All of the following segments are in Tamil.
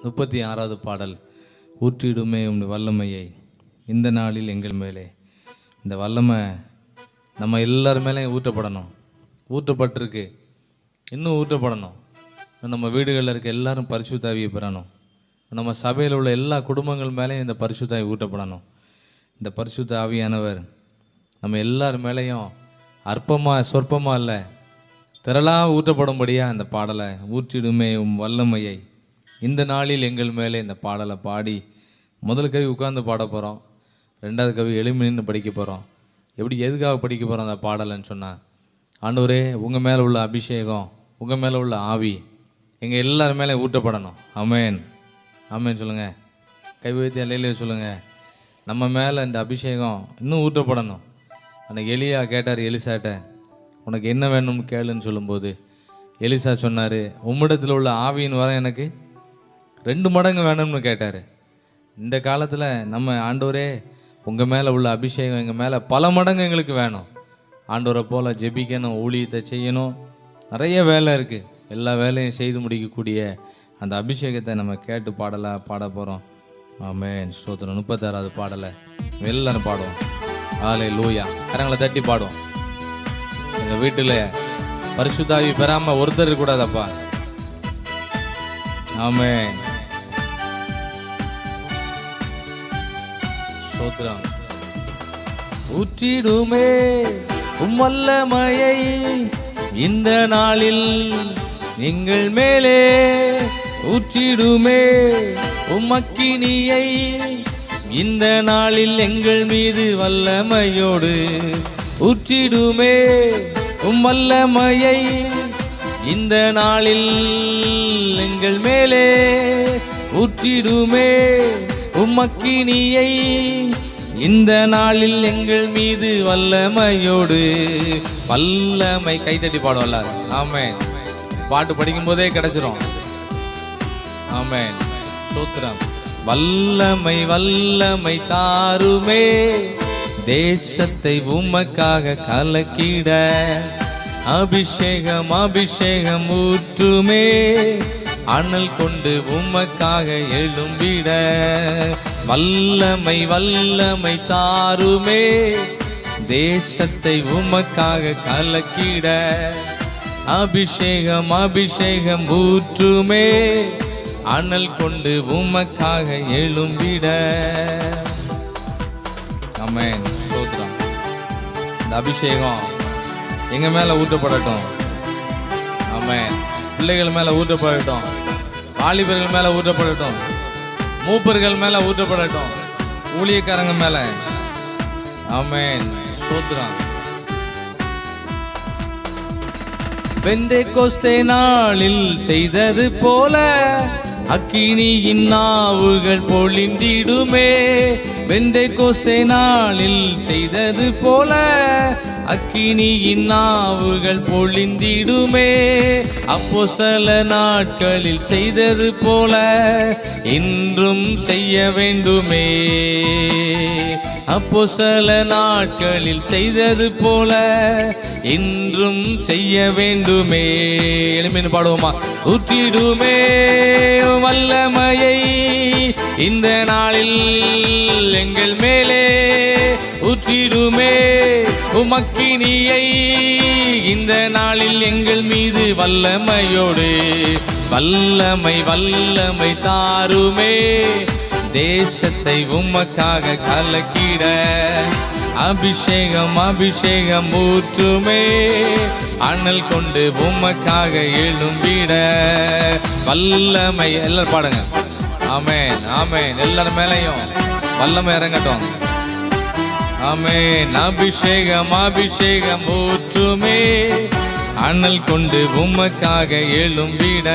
36வது பாடல். ஊற்றிடுமே உம் வல்லமையை இந்த நாளில் எங்கள் மேலே. இந்த வல்லமை நம்ம எல்லார் மேலேயும் ஊற்றப்படணும். ஊற்றப்பட்டிருக்கு, இன்னும் ஊற்றப்படணும். நம்ம வீடுகளில் இருக்க எல்லாரும் பரிசுத்த ஆவியை பெறணும். நம்ம சபையில் உள்ள எல்லா குடும்பங்கள் மேலேயும் இந்த பரிசுத்த ஆவி ஊற்றப்படணும். இந்த பரிசுத்த ஆவியானவர் நம்ம எல்லார் மேலேயும் அற்பமாக சொற்பமாக இல்லை, திரளாக ஊற்றப்படும்படியாக இந்த பாடலை ஊற்றிடுமே உம் வல்லமையை இந்த நாளில் எங்கள் மேலே இந்த பாடலை பாடி முதல் கவி உட்கார்ந்து பாட போகிறோம். ரெண்டாவது கவி எழும்பி நின்று படிக்க போகிறோம். எப்படி எதுக்காக படிக்க போகிறோம் அந்த பாடலைன்னு சொன்னால், ஆண்டவரே உங்கள் மேலே உள்ள அபிஷேகம், உங்கள் மேலே உள்ள ஆவி எங்கள் எல்லார் மேலே ஊற்றப்படணும். ஆமென் ஆமென் சொல்லுங்கள். கை வைத்து எல்லையிலே சொல்லுங்கள். நம்ம மேலே இந்த அபிஷேகம் இன்னும் ஊற்றப்படணும். அன்றைக்கி எலியா கேட்டார் எலிசாட்ட, உனக்கு என்ன வேணும்னு கேளுன்னு சொல்லும்போது எலிசா சொன்னார், உம்மிடத்தில் உள்ள ஆவியின் வர எனக்கு 2 மடங்கு வேணும்னு கேட்டார். இந்த காலத்தில் நம்ம ஆண்டவரே உங்கள் மேலே உள்ள அபிஷேகம் எங்கள் மேலே பல மடங்கு எங்களுக்கு வேணும். ஆண்டவரை போல் ஜெபிக்கணும், ஊழியத்தை செய்யணும், நிறைய வேலை இருக்குது. எல்லா வேலையும் செய்து முடிக்கக்கூடிய அந்த அபிஷேகத்தை நம்ம கேட்டு பாட போகிறோம். ஆமென் ஸ்தோத்திரம். 36வது பாடலை எல்லாரும் பாடுவோம். ஹல்லேலூயா. கரங்களை தட்டி பாடுவோம். எங்கள் வீட்டில் பரிசுத்த ஆவி பெறாமல் ஒருத்தர் இருக்கக்கூடாதப்பா. ஆமென் ஸ்தோத்திரம். ஊற்றிடுமே உம் வல்லமையை இந்த நாளில் எங்கள் மேலே. ஊற்றிடுமே உம் அக்கினியை இந்த நாளில் எங்கள் மீது வல்லமையோடு. ஊற்றிடுமே உம் வல்லமையை இந்த நாளில் எங்கள் மேலே. ஊற்றிடுமே உம் அக்கினியை இந்த நாளில் எங்கள் மீது வல்லமையோடு. வல்லமை கைத்தட்டி பாடுவோம்ல. ஆமென். பாட்டு படிக்கும் போதே கிடைச்சிரும். ஆமென் ஸ்தோத்திரம். வல்லமை வல்லமை தாருமே, தேசத்தை உமக்காக கலக்கிட. அபிஷேகம் அபிஷேகம் ஊற்றுமே, அனல் கொண்டு உமக்காக எழும்பிட. வல்லமை வல்லமை தாருமே, தேசத்தை உமக்காக கலக்கிட. அபிஷேகம் அபிஷேகம் ஊற்றுமே, அனல் கொண்டு உமக்காக எழும்பிட. ஆமென் ஸ்தோத்திரம். இந்த அபிஷேகம் எங்க மேல ஊற்றப்படட்டும். ஆமென். பிள்ளைகள் மேல ஊற்றப்படட்டும், வாலிபர்கள் மேல ஊற்றப்படட்டும், மூப்பர்கள் மேல ஊற்றப்படட்டும், ஊழியக்காரங்க மேல. ஆமென் ஸ்தோத்திரம். பெந்தேகோஸ்தே நாளில் செய்தது போல அக்கினியின் நாவுகள் பொழிந்திடுமே. பெந்தேகோஸ்தே நாளில் செய்தது போல அக்கினியின் நாவுகள் பொழிந்திடுமே. அப்போஸ்தல நாட்களில் செய்தது போல இன்றும் செய்ய வேண்டுமே. அப்போஸ்தல நாட்களில் செய்தது போல இன்றும் செய்ய வேண்டுமே. எளிமைன்னு பாடுவோமா? ஊற்றிடுமே வல்லமையை இந்த நாளில் எங்கள் மேலே. ஊற்றிடுமே உமக்கினியை இந்த நாளில் எங்கள் மீது வல்லமையோடு. வல்லமை வல்லமை தாருமே, தேசத்தை உமக்காக கலக்கிட. அபிஷேகம் அபிஷேகம் ஊற்றுமே, அனல் கொண்டு உமக்காக எழும்பிட. வல்லமை எல்லாரும் பாடுங்க. ஆமென் ஆமென். எல்லாரும் மேலையும் வல்லமை இறங்கட்டும். ஆமென். அபிஷேகம் அபிஷேகம் ஊற்றுமே, அனல் கொண்டு உமக்காக எழும்பிட.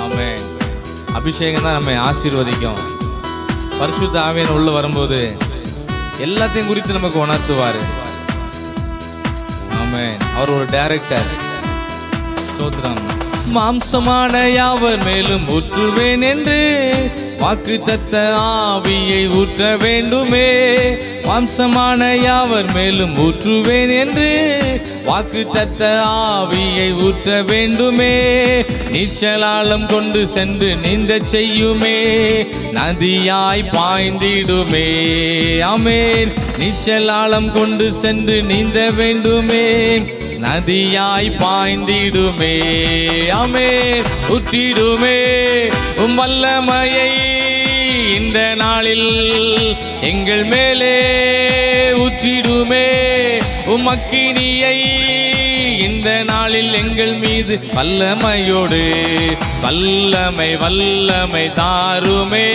ஆமென். அபிஷேகம் தான் நம்மை ஆசீர்வதிக்கும். பரிசுத்த ஆவியானவர் உள்ள வரும்போது எல்லாத்தையும் குறித்து நமக்கு உணர்த்துவார். ஆமென். அவர் ஒரு டைரக்டர். ஸ்தோத்திரம். மாம்சமான யாவர் மேலும் ஊற்றுவேன் என்று வாக்குத்தத்த ஆவியை ஊற்ற வேண்டுமே. மாம்சமான யாவர் மேலும் ஊற்றுவேன் என்று வாக்குத்தத்த ஆவியை ஊற்ற வேண்டுமே. நீச்சலாலம் கொண்டு சென்று நீந்த செய்யுமே, நதியாய் பாய்ந்திடுமே. ஆமென். நீச்சலாலம் கொண்டு சென்று நீந்த வேண்டுமே, நதியாய் பாய்ந்திடுமே. ஆமென். ஊற்றிடுமே உம் வல்லமையை இந்த நாளில் எங்கள் மேலே ஊற்றிடுமே. உம் அக்கினியை இந்த நாளில் எங்கள் மீது வல்லமையோடு வல்லமை வல்லமை தாருமே.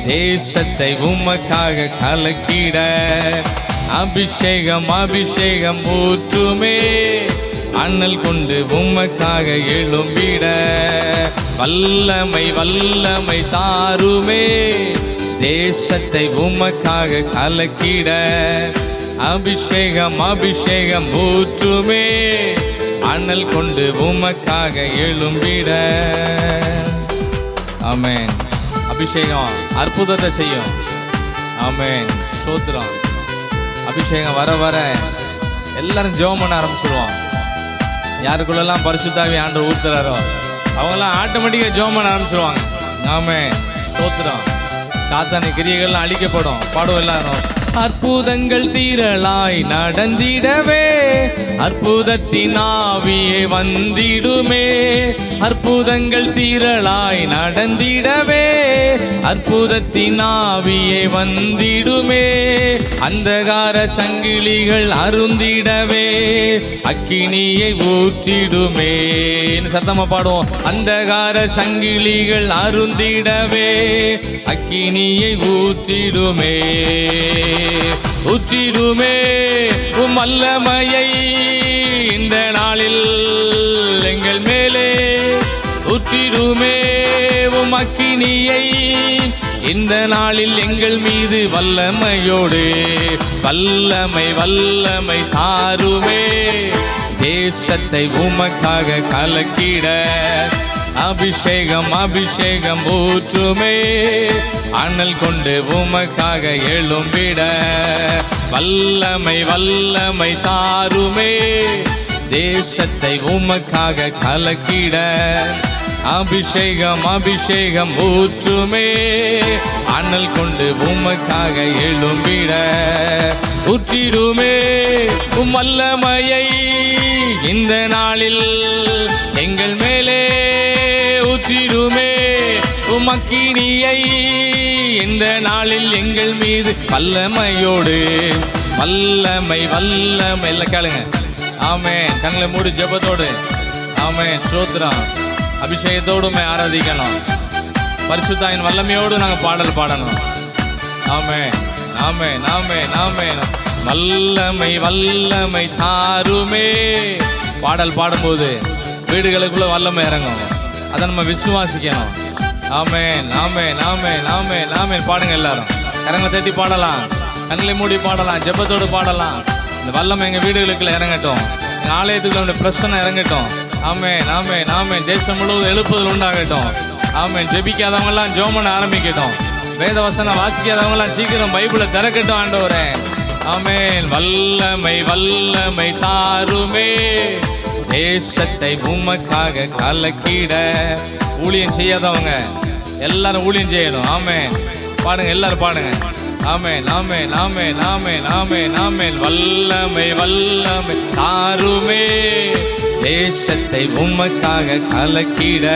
தேசத்தை உமக்காக கலக்கிட அபிஷேகம் அபிஷேகம் ஊற்றுமே. அண்ணல் கொண்டு உமக்காக எழும்பிட வல்லமை வல்லமை தாருமே. தேசத்தை உமக்காக கலக்கிட அபிஷேகம் அபிஷேகம் ஊற்றுமே. அண்ணல் கொண்டு உமக்காக எழும்பிட. ஆமென். அபிஷேகம் அற்புதத்தை செய்யும். ஆமென். ஸ்தோத்திரம். அபிஷேகம் வர வர எல்லாரும் ஜெபம் பண்ண ஆரம்பிச்சிருவோம். யாருக்குள்ளெல்லாம் பரிசுத்தாவி ஆண்டவர் ஊத்துறாரோ அவங்கெல்லாம் ஆட்டோமேட்டிக்காக ஜெபம் பண்ண ஆரம்பிச்சிருவாங்க. ஆமென். ஸ்தோத்திரம். சாத்தான கிரியைகள்லாம் அழிக்கப்படும். பாடுவோம் எல்லாரும். அற்புதங்கள் தீரலாய் நடந்திடவே அற்புதத்தின் ஆவியே வந்திடுமே. அற்புதங்கள் தீரலாய் நடந்திடவே அற்புதத்தின் ஆவியே வந்திடுமே. அந்தகார சங்கிலிகள் அருந்திடவே அக்கினியை ஊற்றிடுமே. சத்தமா பாடுவோம். அந்தகார சங்கிலிகள் அருந்திடவே அக்கினியை ஊற்றிடுமே. ஊற்றிடுமே உம் வல்லமையை இந்த நாளில் எங்கள் மேலே ஊற்றிடுமே. உம் அக்கினியை இந்த நாளில் எங்கள் மீது வல்லமையோடு வல்லமை வல்லமை தாருமே. தேசத்தை உமக்காக கலக்கிட அபிஷேகம் அபிஷேகம் ஊற்றுமே. அனல் கொண்டு உமக்காக எழும்பிட வல்லமை வல்லமை தாருமே. தேசத்தை உமக்காக கலக்கிட அபிஷேகம் அபிஷேகம் ஊற்றுமே. அனல் கொண்டு உமக்காக எழும்பிட ஊற்றிடுமே உம் வல்லமையை இந்த நாளில் எங்கள் மேலே ஊற்றிடுமே. உம் அக்கினியை இந்த நாளில் எங்கள் மீது வல்லமையோடு வல்லமை வல்லமை எல்லாம் கேளுங்க. ஆமென். கண்களை மூடி ஜெபத்தோடு ஆமென். ஸ்தோத்திரம். அபிஷேகத்தோடுமே ஆராதிக்கணும். பரிசுத்தாவின் வல்லமையோடு நாங்கள் பாடல் பாடணும். ஆமென் ஆமென் ஆமென் ஆமென். வல்லமை வல்லமை தாருமே. பாடல் பாடும்போது வீடுகளுக்குள்ள வல்லமை இறங்கும். அதை நம்ம விசுவாசிக்கணும். ஆமென் ஆமென் ஆமென் ஆமென் ஆமென். பாடுங்க எல்லாரும். கரங்களை தட்டி பாடலாம். கண்களை மூடி பாடலாம். ஜெபத்தோடு பாடலாம். இந்த வல்லமை எங்கள் வீடுகளுக்குள்ள இறங்கட்டும். எங்கள் ஆலயத்துக்குள்ள பிரச்சனை இறங்கட்டும். ஆமென் ஆமென் ஆமென். தேசம் முழுவதும் எழுப்புதல் உண்டாகட்டும். ஆமென். ஜெபிக்காதவங்கெல்லாம் ஜெபம் பண்ண ஆரம்பிக்கட்டும். வேத வசனம் வாசிக்காதவங்கெல்லாம் சீக்கிரம் பைபிளை திறக்கட்டும் ஆண்டவரே. ஆமென். வல்லமை வல்லமை தாருமே. தேசத்தை உமக்காக கலக்கிட. ஊழியம் செய்யாதவங்க எல்லாரும் ஊழியம் செய்யணும். ஆமென். பாடுங்க எல்லாரும் பாடுங்க. ஆமென் ஆமென் ஆமென் ஆமென் ஆமென் ஆமென். வல்லமை வல்லமை தாருமே. தேசத்தை உமக்காக கலக்கிட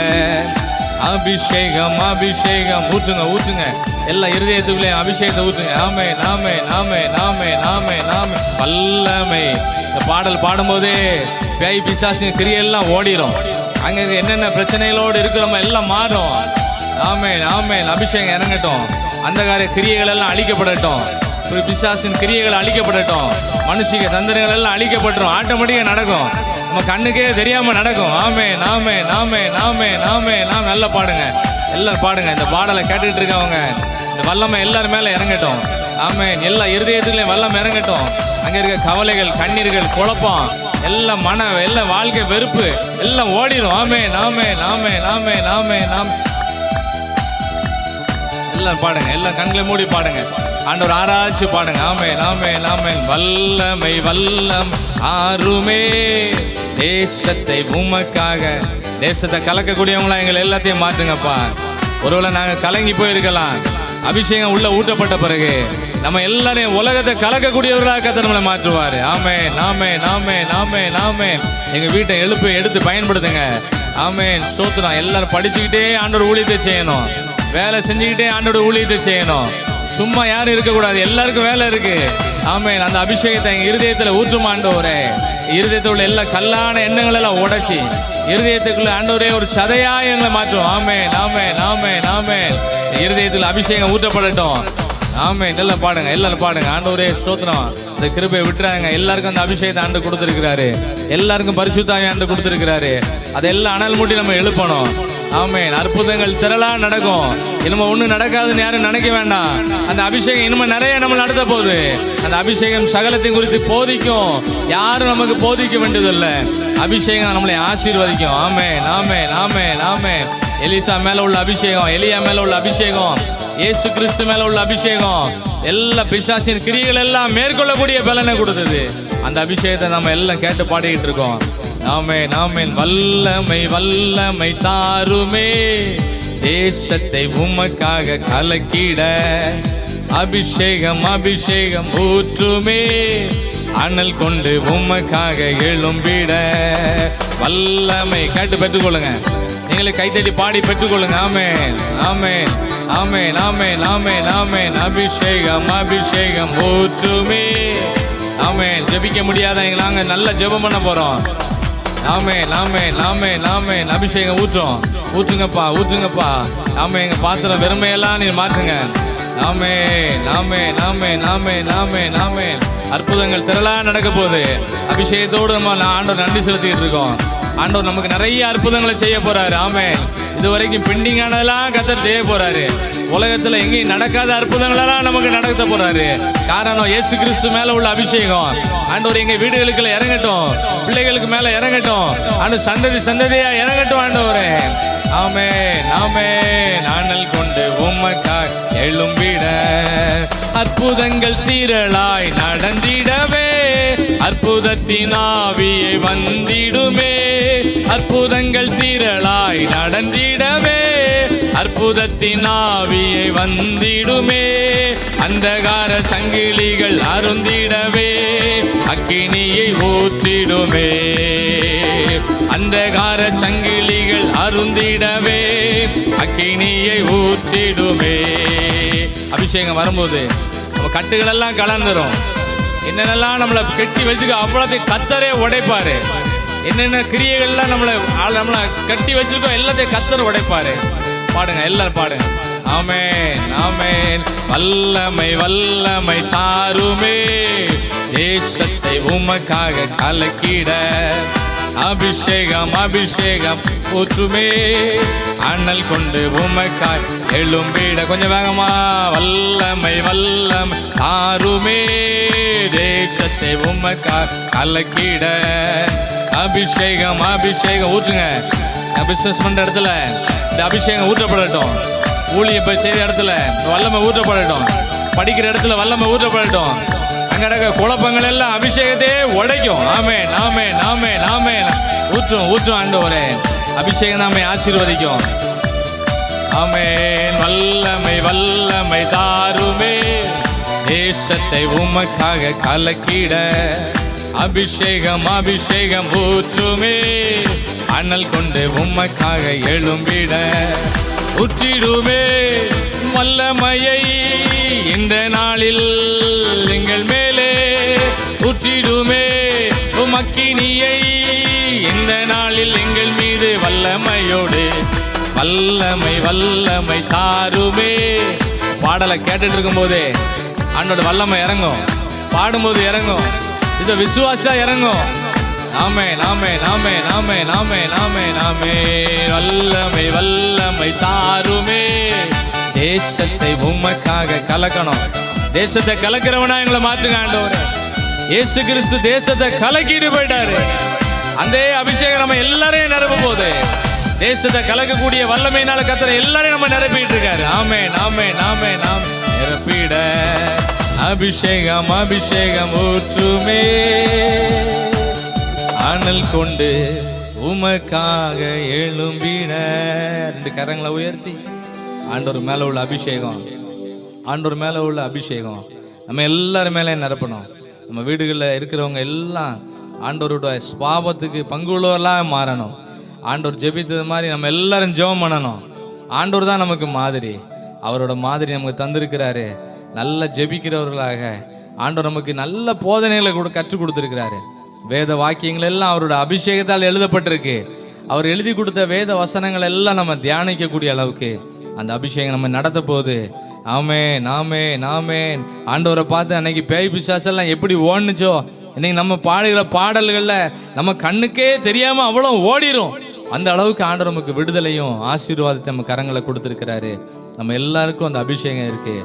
அபிஷேகம் அபிஷேகம் ஊற்றுங்க ஊற்றுங்க. எல்லா இருதயத்துக்குள்ளேயும் அபிஷேகத்தை ஊற்றுங்க. ஆமென் ஆமென் ஆமென் ஆமென் ஆமென் ஆமென். வல்லமை. இந்த பாடல் பாடும்போதே பேய் பிசாசின் கிரியெல்லாம் ஓடிடும். அங்கே என்னென்ன பிரச்சனைகளோடு இருக்கிறோமோ எல்லாம் மாறும். ஆமென் ஆமென். அபிஷேகம் இறங்கட்டும். அந்தகார கிரியைகள் எல்லாம் அழிக்கப்படட்டும். பிசாசின் கிரியைகள் அழிக்கப்படட்டும். மனுஷிக தந்திரங்கள் எல்லாம் அழிக்கப்பட்டுரும். ஆட்டோமேட்டிக்காக நடக்கும். நம்ம கண்ணுக்கே தெரியாமல் நடக்கும். ஆமென் ஆமென் ஆமென் ஆமென் ஆமென். நாம் நல்லா பாடுங்க. எல்லாரும் பாடுங்க. இந்த பாடலை கேட்டுக்கிட்டு இருக்கவங்க இந்த வல்லமை எல்லாரும் மேலே இறங்கட்டும். ஆமென். எல்லா இருதயத்துலையும் வல்லமை இறங்கட்டும். அங்கே இருக்க கவலைகள் கண்ணீர்கள் குழப்பம் எல்லாம் எல்லாம் வாழ்க்கை வெறுப்பு எல்லாம் ஓடிடும். ஆமென் ஆமென் ஆமென் ஆமென் ஆமென் ஆமென். எல்லாம் பாடுங்க, எல்லாம் கண்களை மூடி பாடுங்க, ஆண்டவர் ஆராய்ச்சி பாடுங்க. ஆமென் ஆமென் ஆமென். வல்லமை வல்லம் ஆறுமே தேசத்தை உமக்காக. தேசத்தை கலக்கக்கூடியவங்களா எங்களை எல்லாத்தையும் மாற்றுங்கப்பா. ஒருவேளை நாங்கள் கலங்கி போயிருக்கலாம், அபிஷேகம் உள்ள ஊட்டப்பட்ட பிறகு நம்ம எல்லாரையும் உலகத்தை கலக்கக்கூடியவர்களாக கர்த்தர் நம்மளை மாற்றுவார். ஆமென் ஆமென் ஆமென் ஆமென் ஆமென். எங்க வீட்டை எடுத்து பயன்படுத்துங்க. ஆமென் ஸ்தோத்திரம். எல்லாரும் படிச்சுக்கிட்டே ஆண்டவர் ஊழியத்தை செய்யணும், வேலை செஞ்சுக்கிட்டே ஆண்டோட ஊழியத்தை செய்யணும். சும்மா யாரும் இருக்கக்கூடாது, எல்லாருக்கும் வேலை இருக்கு. ஆமென். அந்த அபிஷேகத்தை எங்க இருதயத்துல ஊற்றும் ஆண்டவரே. இருதயத்தில் உள்ள எல்லா கல்லான எண்ணங்கள் எல்லாம் உடைச்சி இருதயத்துக்குள்ள ஆண்டவரே ஒரு சதையா எங்களை மாற்றும். ஆமென் ஆமென் ஆமென் ஆமென். இருதயத்தில் அபிஷேகம் ஊற்றப்படட்டும். ஆமென். எல்லாம் பாடுங்க, எல்லாரும் பாடுங்க. ஆண்டவரே ஸ்தோத்திரம். இந்த கிருபையை விட்டுறாங்க. எல்லாருக்கும் அந்த அபிஷேகத்தை ஆண்டு கொடுத்துருக்கிறாரு, எல்லாருக்கும் பரிசுத்த ஆவியை ஆண்டு கொடுத்துருக்கிறாரு. அதெல்லாம் அனல் மூட்டி நம்ம எழுப்பணும். ஆமென். அற்புதங்கள் திரளா நடக்கும். இனிமே ஒண்ணு நடக்காதுன்னு யாரும் நினைக்க வேண்டாம். அந்த அபிஷேகம் இனிமே நிறைய நம்ம நடத்த போகுது. அந்த அபிஷேகம் சகலத்தையும் குறித்து போதிக்கும். யாரும் நமக்கு போதிக்க வேண்டியதில்லை. அபிஷேகம் நம்மளை ஆசீர்வதிக்கும். ஆமென் ஆமென் ஆமென் ஆமென். எலிசா மேல உள்ள அபிஷேகம், எலியா மேல உள்ள அபிஷேகம், இயேசு கிறிஸ்து மேல உள்ள அபிஷேகம், எல்லா பிசாசின் கிரியைகள் எல்லாம் மேற்கொள்ளக்கூடிய பலனை கொடுத்தது. அந்த அபிஷேகத்தை நம்ம எல்லாம் கேட்டு பாடிக்கிட்டு இருக்கோம். ஆமென் ஆமென். வல்லமை வல்லமை தாருமே தேசத்தை உமக்காக கலக்கிட. அபிஷேகம் அபிஷேகம் ஊற்றுமே அனல் கொண்டு உமக்காக எழும்பிட. வல்லமை கேட்டு பெற்றுக்கொள்ளுங்க. நீங்களே கைத்தட்டி பாடி பெற்றுக்கொள்ளுங்க. ஆமென் ஆமென் ஆமென் ஆமென் ஆமென் ஆமென். அபிஷேகம் அபிஷேகம் ஊற்றுமே. ஆமென். ஜெபிக்க முடியாதவங்க நாங்க நல்ல ஜெபம் பண்ண போறோம். ஆமென் ஆமென் ஆமென் ஆமென். அபிஷேகம் ஊற்றுங்கப்பா ஊற்றுங்கப்பா. ஆமென். எங்க பாத்திரம் வெறுமையெல்லாம் நீ மாற்றுங்க. ஆமென் ஆமென் ஆமென் ஆமென் ஆமென் ஆமென். அற்புதங்கள் திரளா நடக்க போகுது. அபிஷேகத்தோடு நம்ம ஆண்டவர் நன்றி செலுத்திட்டு இருக்கோம். ஆண்டவர் நமக்கு நிறைய அற்புதங்களை செய்ய போறாரு. ஆமென். இது வரைக்கும் பெண்டிங் ஆனதெல்லாம் கர்த்தர் செய்ய போறாரு. உலகத்துல எங்கேயும் நடக்காத அற்புதங்களெல்லாம் நமக்கு நடத்த போறாரு. காரணம் இயேசு கிறிஸ்து மேல உள்ள அபிஷேகம். ஆண்டவர் எங்க வீடுகளுக்குள்ள இறங்கட்டும், பிள்ளைகளுக்கு மேல இறங்கட்டும், ஆண்டு சந்ததி சந்ததியா இறங்கட்டும் ஆண்டவரே. ஆமென் ஆமென். ஆனல் கொண்டு உமக்காய் எழும்பிட. அற்புதங்கள் திரளாய் நடந்திடவே அற்புதத்தின் ஆவியை வந்திடுமே. அற்புதங்கள் திரளாய் நடந்திடவே அற்புதத்தின் ஆவியை வந்திடுமே. அந்தகார சங்கிலிகள் அருந்திடவே அக்கினியை ஊற்றிடுமே. அந்தகார சங்கிலிகள் அருந்திடவே அக்கினியை ஊற்றிடுமே. அபிஷேகம் வரும்போது நம்ம கட்டுகள் எல்லாம் கலந்துரும். என்னென்னலாம் நம்மளை கட்டி வச்சுக்க அவ்வளோத்தையும் கர்த்தரே உடைப்பாரு. என்னென்ன கிரியைகள்லாம் நம்மளை கட்டி வச்சிருக்கோம் எல்லாத்தையும் கர்த்தர் உடைப்பாரு. பாடுங்க, எல்லாரும் பாடுங்க. ஆமென் ஆமென். வல்லமை வல்லமை தாருமே தேசத்தை உமக்காக கலக்கிட. அபிஷேகம் அபிஷேகம் ஊற்றுமே அனல் கொண்டு உமக்காய் எழும்பிட. கொஞ்சம் வேகமா. வல்லமை வல்லமை தாருமே தேசத்தை உமக்காய் கலக்கிட. அபிஷேகம் அபிஷேகம் ஊற்றுங்க. பிசினஸ் பண்ற இடத்துல இந்த அபிஷேகம் ஊற்றப்படட்டும். ஊழியம் போய் செய்த இடத்துல வல்லமை ஊற்றப்படட்டும். படிக்கிற இடத்துல வல்லமை ஊற்றப்படட்டும். அங்க நடக்க குழப்பங்கள் எல்லாம் அபிஷேகத்தையே உடைக்கும். ஆமென் ஆமென் ஆமென் ஆமென். ஊற்றும் ஊற்றும் ஆண்டவரே. அபிஷேகம் நம்மை ஆசீர்வதிக்கும். ஆமென். வல்லமை வல்லமை தாருமே தேசத்தை உமக்காக கலக்கிட. அபிஷேகம் அபிஷேகம் ஊற்றுமே அனல் கொண்டு உமக்காக எழும்பிட. ஊற்றிடுமே வல்லமையை இந்த நாளில் எங்கள் மேலே. ஊற்றிடுமே உமக்கினியை இந்த நாளில் எங்கள் மீது. வல்லமையோடு வல்லமை வல்லமை தாருமே. பாடலை கேட்டுட்டு இருக்கும் போதே ஆண்டோட வல்லமை இறங்கும். பாடும்போது இறங்கும். இது விசுவாசா இறங்கும். ஆமென் ஆமென் ஆமென் ஆமென் ஆமென் ஆமென் ஆமென். வல்லமை வல்லமை தாருமே தேசத்தை உமக்காக கலக்கணும். தேசத்தை கலக்கிறவனா எங்களை மாற்றுங்க ஆண்டவரே. இயேசு கிறிஸ்து தேசத்தை கலக்கிட்டு போயிட்டாரு. அந்த அபிஷேகம் நம்ம எல்லாரையும் நிரப்ப போகுது. தேசத்தை கலக்கக்கூடிய வல்லமையினால கர்த்தர் எல்லாரையும் நம்ம நிரப்பிட்டு இருக்காரு. ஆமென் ஆமென் ஆமென் ஆமென். நிரப்பிட அபிஷேகம் அபிஷேகம் ஊற்றுமே, அனல் கொண்டு உமக்காக எழும்பிட. 2 கரங்களை உயர்த்தி ஆண்டவர் மேல உள்ள அபிஷேகம், ஆண்டவர் மேல உள்ள அபிஷேகம் நம்ம எல்லாரும் மேலே நிரப்பணும். நம்ம வீடுகளில் இருக்கிறவங்க எல்லாம் ஆண்டவரோட ஸ்வாபத்துக்கு பங்குள்ளவர்களாக மாறணும். ஆண்டவர் ஜெபித்தது மாதிரி நம்ம எல்லாரும் ஜெபம் பண்ணணும். ஆண்டவர் தான் நமக்கு மாதிரி, அவரோட மாதிரி நமக்கு தந்திருக்கிறாரு. நல்ல ஜெபிக்கிறவர்களாக ஆண்டவர் நமக்கு நல்ல போதனைகளை கூட கற்றுக் கொடுத்துருக்கிறாரு. வேத வாக்கியங்கள் எல்லாம் அவரோட அபிஷேகத்தால் எழுதப்பட்டிருக்கு. அவர் எழுதி கொடுத்த வேத வசனங்கள் எல்லாம் நம்ம தியானிக்கக்கூடிய அளவுக்கு அந்த அபிஷேகம் நம்ம நடத்த போகுது. ஆமென் ஆமென் ஆமென். ஆண்டவரை பார்த்து அன்னைக்கு பேய் பிசாசெல்லாம் எப்படி ஓடுனுச்சோ, இன்னைக்கு நம்ம பாடுகிற பாடல்களில் நம்ம கண்ணுக்கே தெரியாமல் அவ்வளோ ஓடிரும். அந்த அளவுக்கு ஆண்டவர் நமக்கு விடுதலையும் ஆசீர்வாதத்தை நம்ம கரங்களை கொடுத்துருக்கிறாரு. நம்ம எல்லாருக்கும் அந்த அபிஷேகம் இருக்கு.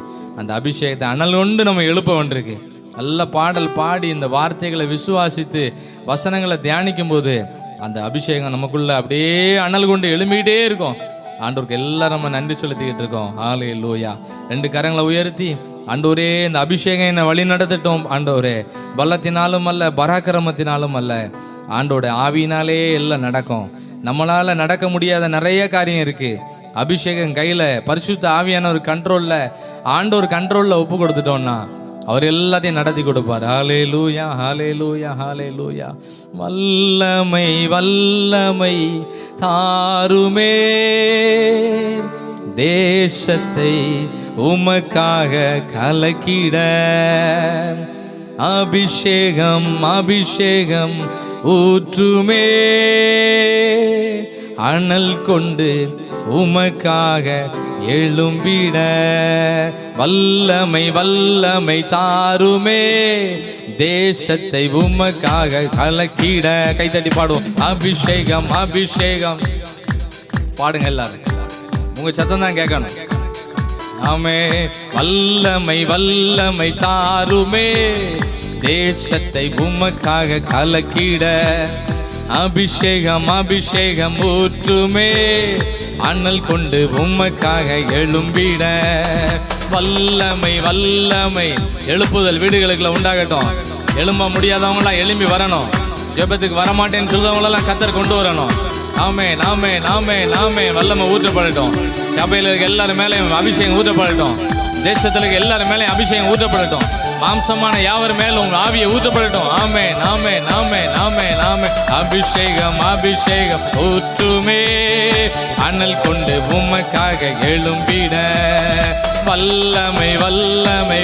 அந்த அபிஷேகத்தை அனல் கொண்டு நம்ம எழுப்ப வேண்டியிருக்கு. நல்ல பாடல் பாடி இந்த வார்த்தைகளை விசுவாசித்து வசனங்களை தியானிக்கும் போது அந்த அபிஷேகம் நமக்குள்ள அப்படியே அனல் கொண்டு எழும்பிக்கிட்டே இருக்கும். ஆண்டவருக்கு எல்லாரும் நம்ம நன்றி செலுத்திக்கிட்டு இருக்கோம். ஹல்லேலூயா. 2 கரங்களை உயர்த்தி ஆண்டவரே இந்த அபிஷேகம் என்னை வழி நடத்தட்டும். ஆண்டவரே பலத்தினாலும் அல்ல பராக்கிரமத்தினாலும் அல்ல, ஆண்டோட ஆவியினாலே எல்லாம் நடக்கும். நம்மளால நடக்க முடியாத நிறைய காரியம் இருக்கு. அபிஷேகம் கையில, பரிசுத்த ஆவியான ஒரு கண்ட்ரோல்ல, ஆண்டவர் கண்ட்ரோல்ல ஒப்பு கொடுத்துட்டோம்னா அவர் எல்லாத்தையும் நடத்தி கொடுப்பார். ஹல்லேலூயா ஹல்லேலூயா ஹல்லேலூயா. வல்லமை வல்லமை தாருமே, தேசத்தை உமக்காக கலக்கிட. அபிஷேகம் அபிஷேகம் ஊற்றுமே, அனல் கொண்டு உமக்காக எழும்பிட. வல்லமை வல்லமை தாருமே, தேசத்தை உமக்காக கலக்கிட. கைத்தட்டி பாடுவோம். அபிஷேகம் அபிஷேகம். பாடுங்க எல்லாரும், உங்க சத்தம் தான் கேட்கணும். ஆமே. வல்லமை வல்லமை தாருமே, தேசத்தை உமக்காக கலக்கிட. அபிஷேகம் அபிஷேகம் ஊற்றுமே, அனல் கொண்டு உமக்காக எழும்பிட. வல்லமை வல்லமை. எழுப்புதல் வீடுகளுக்குள்ள உண்டாகட்டும். எழும்ப முடியாதவங்களாம் எழும்பி வரணும். ஜெபத்துக்கு வரமாட்டேன்னு சொல்றவங்களெல்லாம் கர்த்தர் கொண்டு வரணும். ஆமென் ஆமென் ஆமென் ஆமென். வல்லமை ஊற்றப்படட்டும். சபையில் இருக்க எல்லாரும் மேலேயும் அபிஷேகம் ஊற்றப்படட்டும். தேசத்தில் இருக்க எல்லாரும் மேலேயும் அபிஷேகம் ஊற்றப்படட்டும். மாம்சமான யாவர் மேலும் உங்க ஆவியை ஊற்றப்படட்டும். ஆமென் ஆமென் ஆமென் ஆமென் ஆமென். அபிஷேகம் அபிஷேகம் ஊற்றுமே, அனல் கொண்டு உமக்காக எழும்பிட. வல்லமை வல்லமை.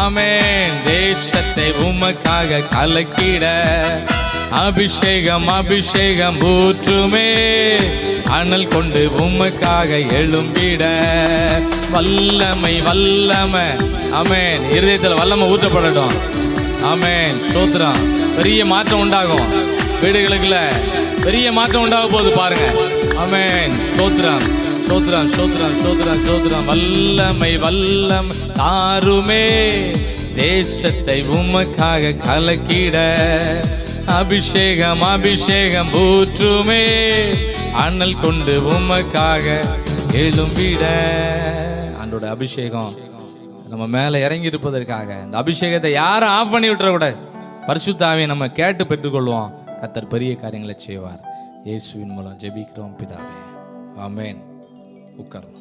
ஆமென். தேசத்தை உமக்காக கலக்கிட. அபிஷேகம் அபிஷேகம் ஊற்றுமே, அனல் கொண்டு உமக்காக எழும்பிட. வல்லமை வல்லமை. ஆமென். இருதயத்தில் வல்லமை ஊற்றப்படட்டும். ஆமென். ஸ்தோத்திரம். பெரிய மாற்றம் உண்டாகும். வீடுகளுக்குள்ள பெரிய மாற்றம் உண்டாக போகுது பாருங்க. ஆமென். ஸ்தோத்திரம் ஸ்தோத்திரம் ஸ்தோத்திரம் ஸ்தோத்திரம் ஸ்தோத்திரம். வல்லமை வல்லமை தாருமே, தேசத்தை உமக்காக கலக்கிட. அபிஷேகம் அபிஷேகம் ஊற்றுமே, அனல் கொண்டு உமக்காக எழும்பிட. ஆண்டோட அபிஷேகம் நம்ம மேல இறங்கி இருப்பதற்காக இந்த அபிஷேகத்தை யாரும் ஆஃப் பண்ணி விட்டுறக்கூடாது. பரிசுத்த ஆவியை நம்ம கேட்டு பெற்றுக்கொள்வோம். கர்த்தர் பெரிய காரியங்களை செய்வார். இயேசுவின் மூலம் ஜெபிக்கிறோம் பிதாவே. ஆமென். உட்காருங்க.